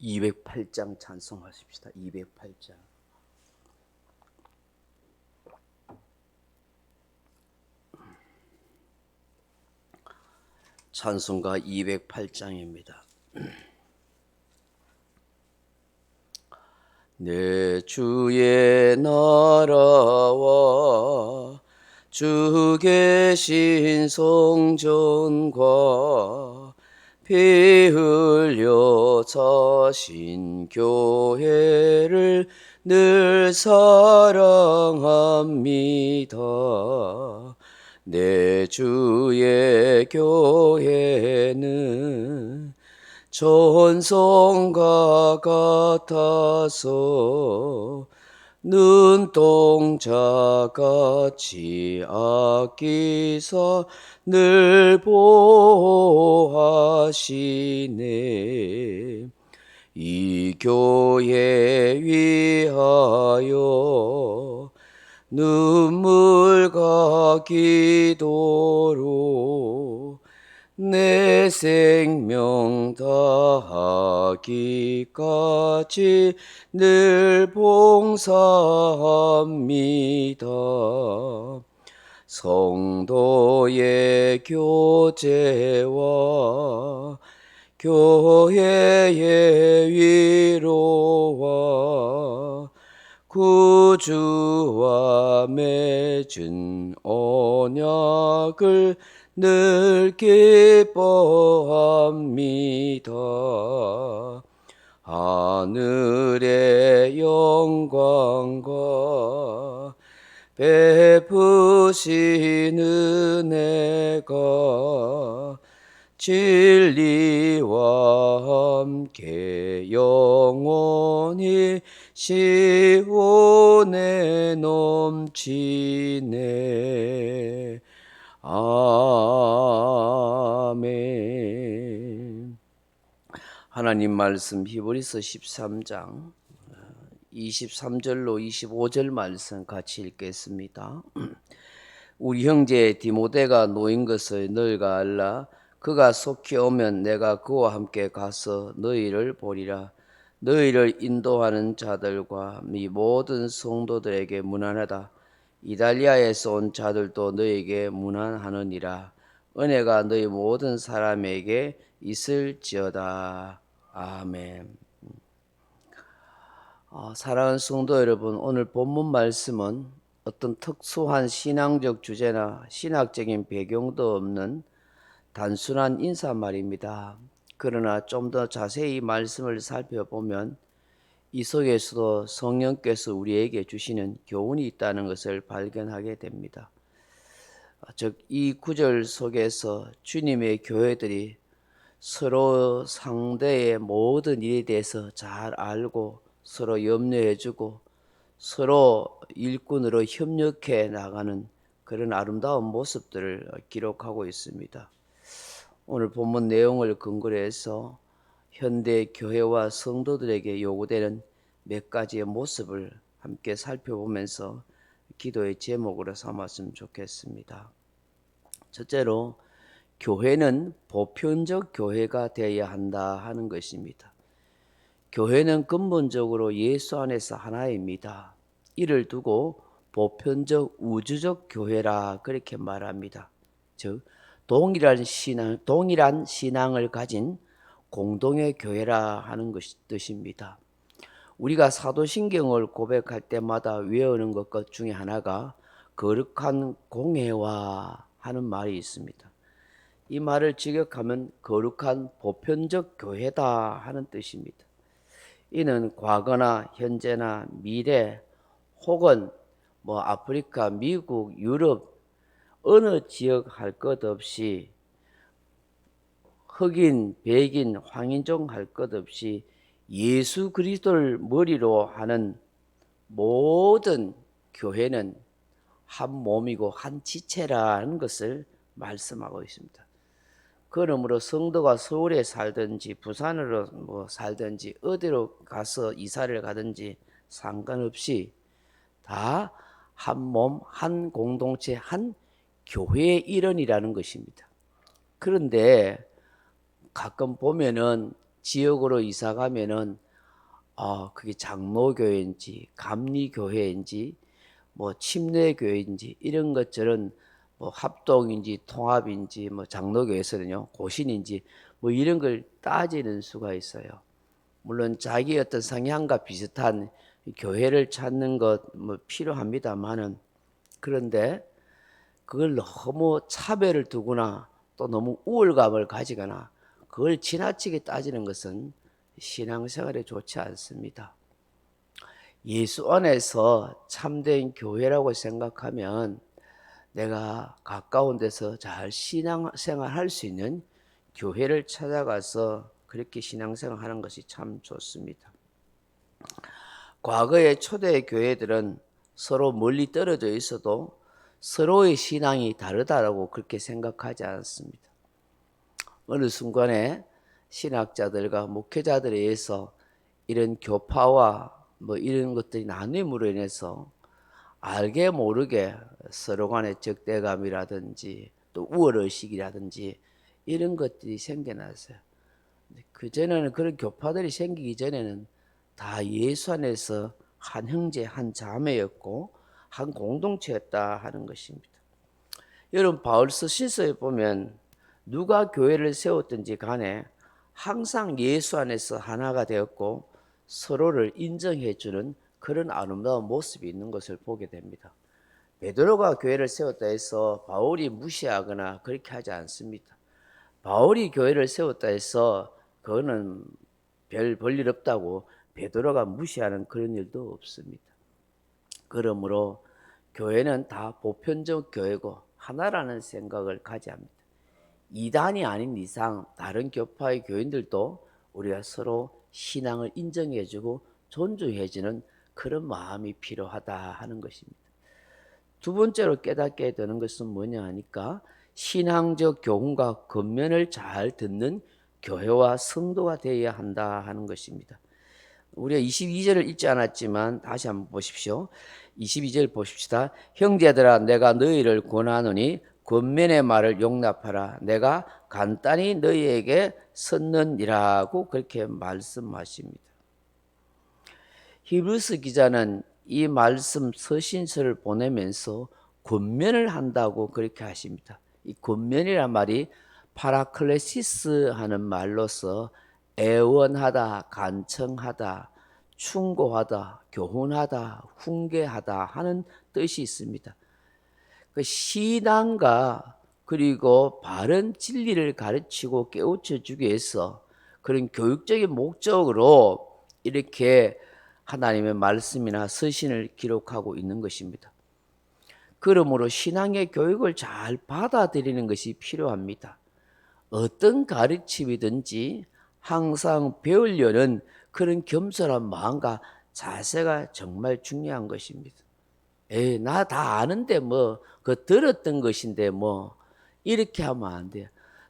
208장 찬송하십시다. 208장. 찬송가 208장입니다. 내 주의 나라와 주 계신 성전과 피 흘려 사신 교회를 늘 사랑합니다. 내 주의 교회는 전성과 같아서 눈동자같이 아끼사 늘 보호하시네. 이 교회 위하여 눈물과 기도로 내 생명 다하기까지 늘 봉사합니다. 성도의 교제와 교회의 위로와 구주와 맺은 언약을 늘 기뻐합니다. 하늘의 영광과 베푸신 은혜가 진리와 함께 영원히 시온에 넘치네. 아멘. 하나님 말씀 히브리서 13장 23절로 25절 말씀 같이 읽겠습니다. 우리 형제 디모데가 노인 것을 너희가 알라. 그가 속히 오면 내가 그와 함께 가서 너희를 보리라. 너희를 인도하는 자들과 이 모든 성도들에게 문안하다. 이달리아에서 온 자들도 너희에게 문안하느니라. 은혜가 너희 모든 사람에게 있을지어다. 아멘. 사랑하는 성도 여러분, 오늘 본문 말씀은 어떤 특수한 신앙적 주제나 신학적인 배경도 없는 단순한 인사말입니다. 그러나 좀 더 자세히 말씀을 살펴보면 이 속에서도 성령께서 우리에게 주시는 교훈이 있다는 것을 발견하게 됩니다. 즉, 이 구절 속에서 주님의 교회들이 서로 상대의 모든 일에 대해서 잘 알고 서로 염려해주고 서로 일꾼으로 협력해 나가는 그런 아름다운 모습들을 기록하고 있습니다. 오늘 본문 내용을 근거로 해서 현대 교회와 성도들에게 요구되는 몇 가지의 모습을 함께 살펴보면서 기도의 제목으로 삼았으면 좋겠습니다. 첫째로, 교회는 보편적 교회가 되어야 한다 하는 것입니다. 교회는 근본적으로 예수 안에서 하나입니다. 이를 두고 보편적 우주적 교회라 그렇게 말합니다. 즉 동일한 신앙을 가진 공동의 교회라 하는 뜻입니다. 우리가 사도신경을 고백할 때마다 외우는 것 중에 하나가 거룩한 공회와 하는 말이 있습니다. 이 말을 직역하면 거룩한 보편적 교회다 하는 뜻입니다. 이는 과거나 현재나 미래 혹은 아프리카, 미국, 유럽 어느 지역 할 것 없이 흑인, 백인, 황인종 할 것 없이 예수 그리스도를 머리로 하는 모든 교회는 한 몸이고 한 지체라는 것을 말씀하고 있습니다. 그러므로 성도가 서울에 살든지 부산으로 살든지 어디로 가서 이사를 가든지 상관없이 다 한 몸, 한 공동체, 한 교회의 일원이라는 것입니다. 그런데 가끔 보면은 지역으로 이사 가면은 그게 장로교회인지 감리교회인지 뭐 침례교회인지 이런 것들은 뭐 합동인지 통합인지 뭐 장로교회에서는요 고신인지 뭐 이런 걸 따지는 수가 있어요. 물론 자기 어떤 성향과 비슷한 교회를 찾는 것 뭐 필요합니다만은 그런데 그걸 너무 차별을 두거나 또 너무 우월감을 가지거나 그걸 지나치게 따지는 것은 신앙생활에 좋지 않습니다. 예수 안에서 참된 교회라고 생각하면 내가 가까운 데서 잘 신앙생활 할 수 있는 교회를 찾아가서 그렇게 신앙생활 하는 것이 참 좋습니다. 과거의 초대 교회들은 서로 멀리 떨어져 있어도 서로의 신앙이 다르다라고 그렇게 생각하지 않습니다. 어느 순간에 신학자들과 목회자들에 의해서 이런 교파와 뭐 이런 것들이 나눔으로 인해서 알게 모르게 서로 간의 적대감이라든지 또 우월의식이라든지 이런 것들이 생겨났어요. 그전에는 그런 교파들이 생기기 전에는 다 예수 안에서 한 형제 한 자매였고 한 공동체였다 하는 것입니다. 여러분 바울서 신서에 보면 누가 교회를 세웠든지 간에 항상 예수 안에서 하나가 되었고 서로를 인정해 주는 그런 아름다운 모습이 있는 것을 보게 됩니다. 베드로가 교회를 세웠다 해서 바울이 무시하거나 그렇게 하지 않습니다. 바울이 교회를 세웠다 해서 그거는 별 볼일 없다고 베드로가 무시하는 그런 일도 없습니다. 그러므로 교회는 다 보편적 교회고 하나라는 생각을 가져야 합니다. 이단이 아닌 이상 다른 교파의 교인들도 우리가 서로 신앙을 인정해주고 존중해주는 그런 마음이 필요하다 하는 것입니다. 두 번째로 깨닫게 되는 것은 뭐냐 하니까 신앙적 교훈과 권면을 잘 듣는 교회와 성도가 되어야 한다 하는 것입니다. 우리가 22절을 읽지 않았지만 다시 한번 보십시오. 22절 보십시다. 형제들아 내가 너희를 권하노니 권면의 말을 용납하라. 내가 간단히 너희에게 섰느니라고 그렇게 말씀하십니다. 히브리서 기자는 이 말씀 서신서를 보내면서 권면을 한다고 그렇게 하십니다. 이 권면이란 말이 파라클레시스 하는 말로서 애원하다, 간청하다, 충고하다, 교훈하다, 훈계하다 하는 뜻이 있습니다. 그 신앙과 그리고 바른 진리를 가르치고 깨우쳐 주기 위해서 그런 교육적인 목적으로 이렇게 하나님의 말씀이나 서신을 기록하고 있는 것입니다. 그러므로 신앙의 교육을 잘 받아들이는 것이 필요합니다. 어떤 가르침이든지 항상 배우려는 그런 겸손한 마음과 자세가 정말 중요한 것입니다. 나 다 아는데 뭐, 그 들었던 것인데 뭐, 이렇게 하면 안 돼요.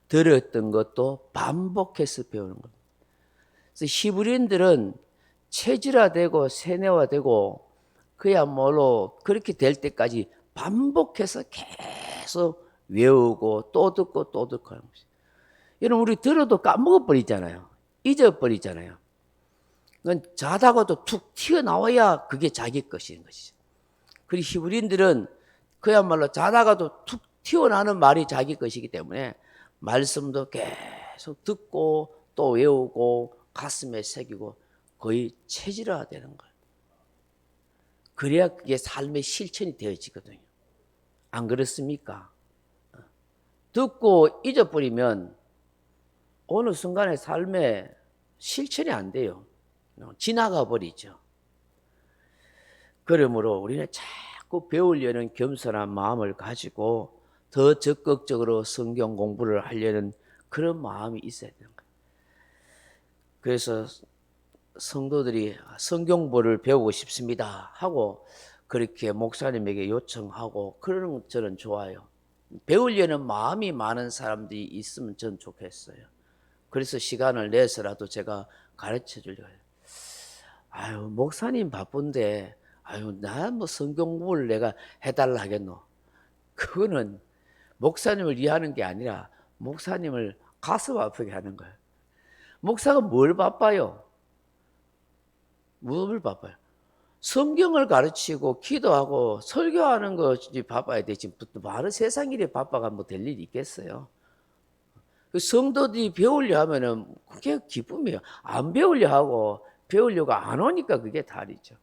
들었던 것도 반복해서 배우는 겁니다. 그래서 히브리인들은 체질화되고 세뇌화되고 그야말로 그렇게 될 때까지 반복해서 계속 외우고 또 듣고 또 듣고 하는 것이죠. 여러분 우리 들어도 까먹어버리잖아요. 잊어버리잖아요. 그건 자다가도 툭 튀어나와야 그게 자기 것인 것이죠. 그리고 히브리인들은 그야말로 자다가도 툭 튀어나오는 말이 자기 것이기 때문에 말씀도 계속 듣고 또 외우고 가슴에 새기고 거의 체질화되는 거예요. 그래야 그게 삶의 실천이 되어지거든요. 안 그렇습니까? 듣고 잊어버리면 어느 순간에 삶에 실천이 안 돼요. 지나가 버리죠. 그러므로 우리는 자꾸 배우려는 겸손한 마음을 가지고 더 적극적으로 성경 공부를 하려는 그런 마음이 있어야 되는 거예요. 그래서 성도들이 성경부를 배우고 싶습니다 하고 그렇게 목사님에게 요청하고 그러는 저는 좋아요. 배우려는 마음이 많은 사람들이 있으면 전 좋겠어요. 그래서 시간을 내서라도 제가 가르쳐 주려고 해요. 아유 목사님 바쁜데 아유 나 뭐 성경 공부를 내가 해달라 하겠노. 그거는 목사님을 위하는 게 아니라 목사님을 가슴 아프게 하는 거예요. 목사가 뭘 바빠요? 무엇을 바빠요? 성경을 가르치고 기도하고 설교하는 것이 바빠야 되지. 바로 세상 일에 바빠가 뭐 될 일이 있겠어요? 그 성도들이 배우려 하면은 그게 기쁨이에요. 안 배우려 하고 배우려고 안 오니까 그게 다르죠.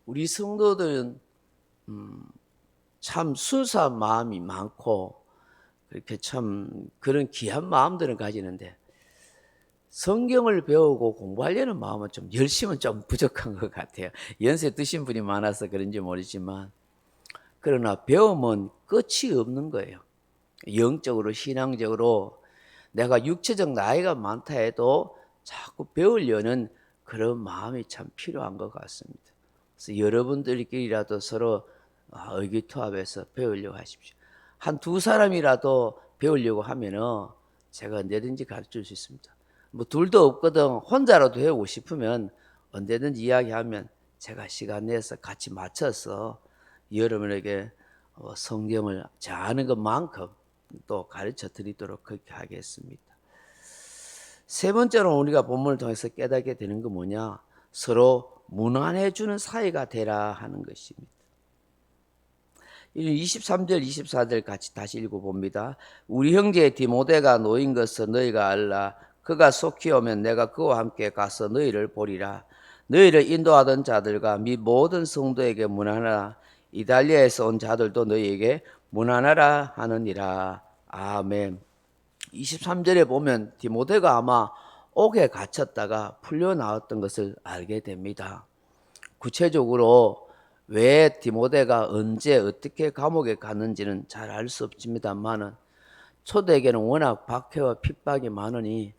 우리 성도들은 참 순수한 마음이 많고 그렇게 참 그런 귀한 마음들을 가지는데 성경을 배우고 공부하려는 마음은 좀 열심은 좀 부족한 것 같아요. 연세 드신 분이 많아서 그런지 모르지만 그러나 배움은 끝이 없는 거예요. 영적으로 신앙적으로 내가 육체적 나이가 많다 해도 자꾸 배우려는 그런 마음이 참 필요한 것 같습니다. 그래서 여러분들끼리라도 서로 의기투합해서 배우려고 하십시오. 한 두 사람이라도 배우려고 하면은 제가 언제든지 가르칠 수 있습니다. 뭐 둘도 없거든 혼자라도 배우고 싶으면 언제든지 이야기하면 제가 시간 내서 같이 맞춰서 여러분에게 성경을 잘 아는 것만큼 또 가르쳐 드리도록 그렇게 하겠습니다. 세 번째로 우리가 본문을 통해서 깨닫게 되는 건 뭐냐? 서로 무난해 주는 사이가 되라 하는 것입니다. 23절 24절 같이 다시 읽어봅니다. 우리 형제 디모데가 노인 것을 너희가 알라. 그가 속히 오면 내가 그와 함께 가서 너희를 보리라. 너희를 인도하던 자들과 및 모든 성도에게 문안하라. 이달리아에서 온 자들도 너희에게 문안하라 하느니라. 아멘. 23절에 보면 디모데가 아마 옥에 갇혔다가 풀려 나왔던 것을 알게 됩니다. 구체적으로 왜 디모데가 언제 어떻게 감옥에 갔는지는 잘 알 수 없습니다만은 초대에게는 워낙 박해와 핍박이 많으니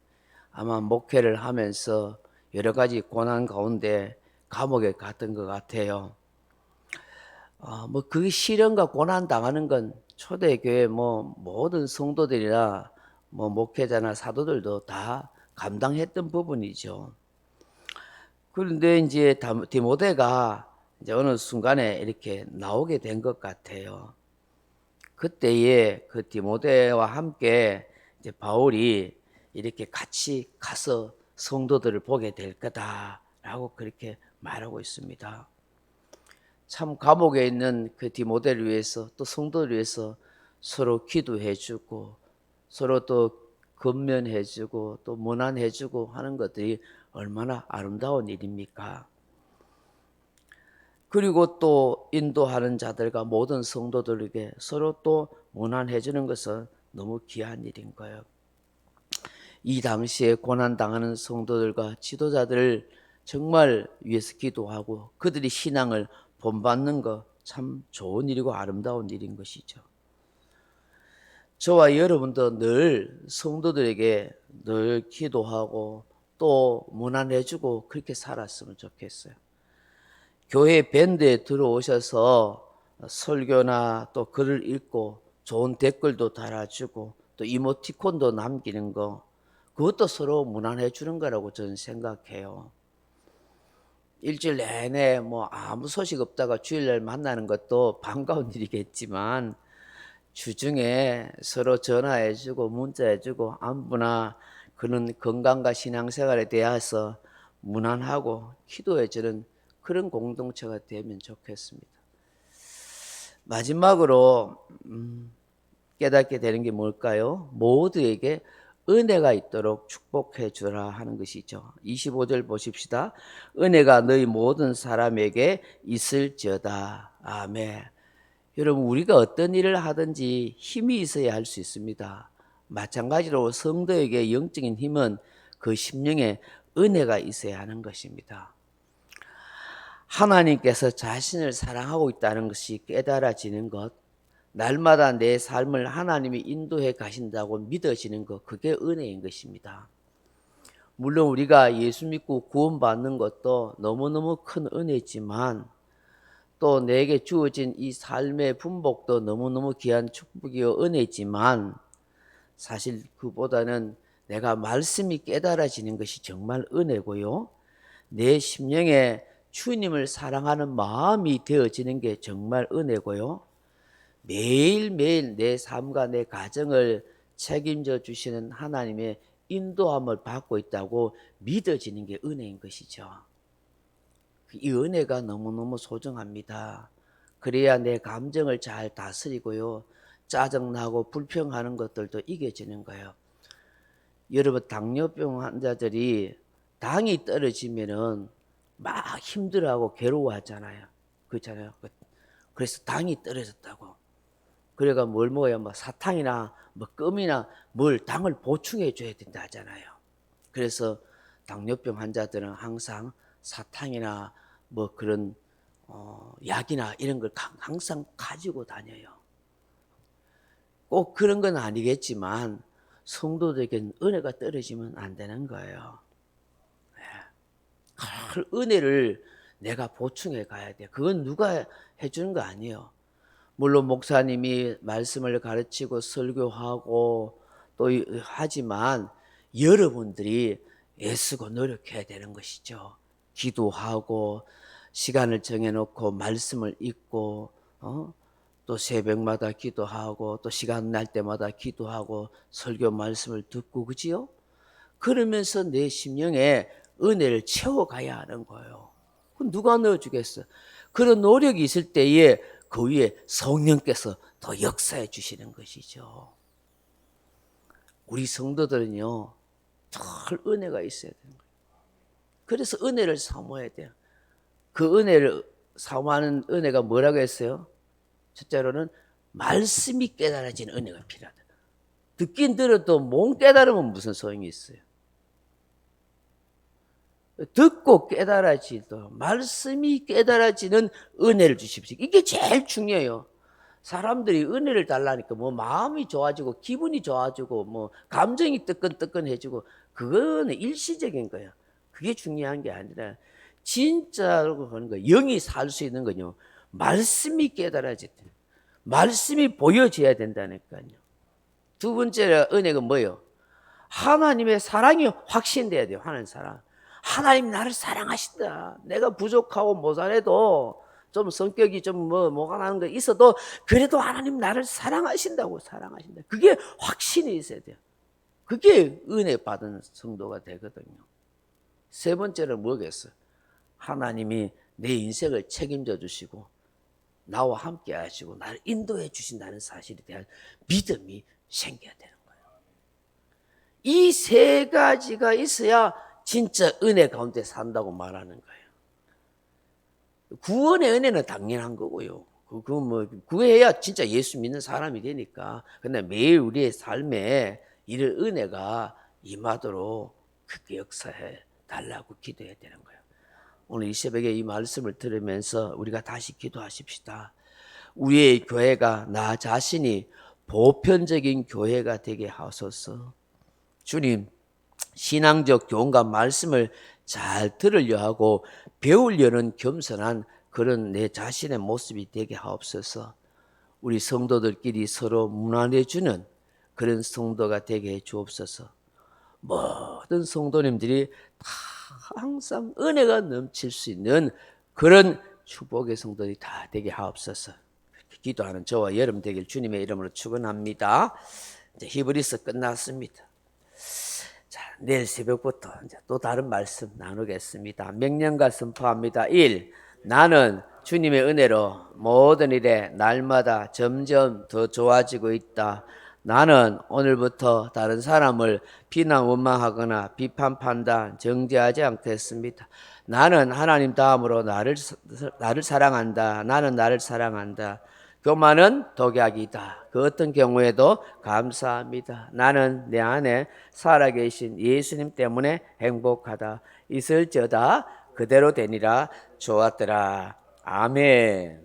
아마 목회를 하면서 여러 가지 고난 가운데 감옥에 갔던 것 같아요. 뭐 그 시련과 고난 당하는 건 초대교회 뭐 모든 성도들이나 뭐 목회자나 사도들도 다 감당했던 부분이죠. 그런데 이제 디모데가 이제 어느 순간에 이렇게 나오게 된 것 같아요. 그때에 그 디모데와 함께 이제 바울이 이렇게 같이 가서 성도들을 보게 될 거다라고 그렇게 말하고 있습니다. 참 감옥에 있는 그 디모데를 위해서 또 성도를 위해서 서로 기도해주고 서로 또 건면해주고 또 문안해주고 하는 것들이 얼마나 아름다운 일입니까? 그리고 또 인도하는 자들과 모든 성도들에게 서로 또 문안해주는 것은 너무 귀한 일인 거예요. 이 당시에 고난당하는 성도들과 지도자들을 정말 위해서 기도하고 그들이 신앙을 본받는 거 참 좋은 일이고 아름다운 일인 것이죠. 저와 여러분도 늘 성도들에게 늘 기도하고 또 문안해주고 그렇게 살았으면 좋겠어요. 교회 밴드에 들어오셔서 설교나 또 글을 읽고 좋은 댓글도 달아주고 또 이모티콘도 남기는 거 그것도 서로 문안해 주는 거라고 저는 생각해요. 일주일 내내 뭐 아무 소식 없다가 주일날 만나는 것도 반가운 일이겠지만 주중에 서로 전화해주고 문자해주고 안부나 그런 건강과 신앙생활에 대해서 문안하고 기도해주는 그런 공동체가 되면 좋겠습니다. 마지막으로 깨닫게 되는 게 뭘까요? 모두에게 은혜가 있도록 축복해 주라 하는 것이죠. 25절 보십시다. 은혜가 너희 모든 사람에게 있을지어다. 아멘. 여러분 우리가 어떤 일을 하든지 힘이 있어야 할 수 있습니다. 마찬가지로 성도에게 영적인 힘은 그 심령에 은혜가 있어야 하는 것입니다. 하나님께서 자신을 사랑하고 있다는 것이 깨달아지는 것, 날마다 내 삶을 하나님이 인도해 가신다고 믿어지는 것, 그게 은혜인 것입니다. 물론 우리가 예수 믿고 구원받는 것도 너무너무 큰 은혜지만 또 내게 주어진 이 삶의 분복도 너무너무 귀한 축복이요 은혜지만 사실 그보다는 내가 말씀이 깨달아지는 것이 정말 은혜고요. 내 심령에 주님을 사랑하는 마음이 되어지는 게 정말 은혜고요. 매일매일 내 삶과 내 가정을 책임져 주시는 하나님의 인도함을 받고 있다고 믿어지는 게 은혜인 것이죠. 이 은혜가 너무너무 소중합니다. 그래야 내 감정을 잘 다스리고요. 짜증나고 불평하는 것들도 이겨지는 거예요. 여러분, 당뇨병 환자들이 당이 떨어지면은 막 힘들어하고 괴로워하잖아요. 그렇잖아요. 그래서 당이 떨어졌다고. 그래가 뭘 먹어야 뭐 사탕이나 뭐 껌이나 뭘 당을 보충해 줘야 된다 하잖아요. 그래서 당뇨병 환자들은 항상 사탕이나 뭐 그런 약이나 이런 걸 항상 가지고 다녀요. 꼭 그런 건 아니겠지만 성도들에게는 은혜가 떨어지면 안 되는 거예요. 그 은혜를 내가 보충해 가야 돼. 그건 누가 해주는 거 아니에요. 물론 목사님이 말씀을 가르치고 설교하고 또 하지만 여러분들이 애쓰고 노력해야 되는 것이죠. 기도하고 시간을 정해놓고 말씀을 읽고 또 새벽마다 기도하고 또 시간 날 때마다 기도하고 설교 말씀을 듣고 그지요? 그러면서 내 심령에 은혜를 채워가야 하는 거예요. 그건 누가 넣어주겠어? 그런 노력이 있을 때에 그 위에 성령께서 더 역사해 주시는 것이죠. 우리 성도들은요, 늘 은혜가 있어야 되는 거예요. 그래서 은혜를 사모해야 돼요. 그 은혜를 사모하는 은혜가 뭐라고 했어요? 첫째로는 말씀이 깨달아지는 은혜가 필요하다. 듣긴 들어도 못 깨달으면 무슨 소용이 있어요? 듣고 깨달아지도 말씀이 깨달아지는 은혜를 주십시오. 이게 제일 중요해요. 사람들이 은혜를 달라니까 뭐 마음이 좋아지고 기분이 좋아지고 뭐 감정이 뜨끈뜨끈해지고 그거는 일시적인 거예요. 그게 중요한 게 아니라 진짜로 하는 거 영이 살 수 있는 건요. 말씀이 깨달아질 때 말씀이 보여져야 된다니까요. 두 번째 은혜가 뭐예요? 하나님의 사랑이 확신돼야 돼요. 하나님 사랑. 하나님 나를 사랑하신다. 내가 부족하고 모자라도 좀 성격이 좀 뭐가 나는 거 있어도 그래도 하나님 나를 사랑하신다고 사랑하신다. 그게 확신이 있어야 돼요. 그게 은혜 받은 성도가 되거든요. 세 번째는 뭐겠어요? 하나님이 내 인생을 책임져 주시고 나와 함께 하시고 나를 인도해 주신다는 사실에 대한 믿음이 생겨야 되는 거예요. 이 세 가지가 있어야 진짜 은혜 가운데 산다고 말하는 거예요. 구원의 은혜는 당연한 거고요. 뭐 구해야 진짜 예수 믿는 사람이 되니까. 근데 매일 우리의 삶에 이런 은혜가 임하도록 그렇게 역사해 달라고 기도해야 되는 거예요. 오늘 이 새벽에 이 말씀을 들으면서 우리가 다시 기도하십시다. 우리의 교회가 나 자신이 보편적인 교회가 되게 하소서. 주님, 신앙적 교훈과 말씀을 잘 들으려 하고 배우려는 겸손한 그런 내 자신의 모습이 되게 하옵소서. 우리 성도들끼리 서로 무난해주는 그런 성도가 되게 해 주옵소서. 모든 성도님들이 다 항상 은혜가 넘칠 수 있는 그런 축복의 성도들이 다 되게 하옵소서. 이렇게 기도하는 저와 여러분 되길 주님의 이름으로 축원합니다. 이제 히브리서 끝났습니다. 자, 내일 새벽부터 이제 또 다른 말씀 나누겠습니다. 명령과 선포합니다. 1. 나는 주님의 은혜로 모든 일에 날마다 점점 더 좋아지고 있다. 나는 오늘부터 다른 사람을 비난 원망하거나 비판 판단 정죄하지 않겠습니다. 나는 하나님 다음으로 나를 사랑한다. 나는 나를 사랑한다. 교만은 독약이다. 그 어떤 경우에도 감사합니다. 나는 내 안에 살아계신 예수님 때문에 행복하다. 있을저다 그대로 되니라. 좋았더라. 아멘.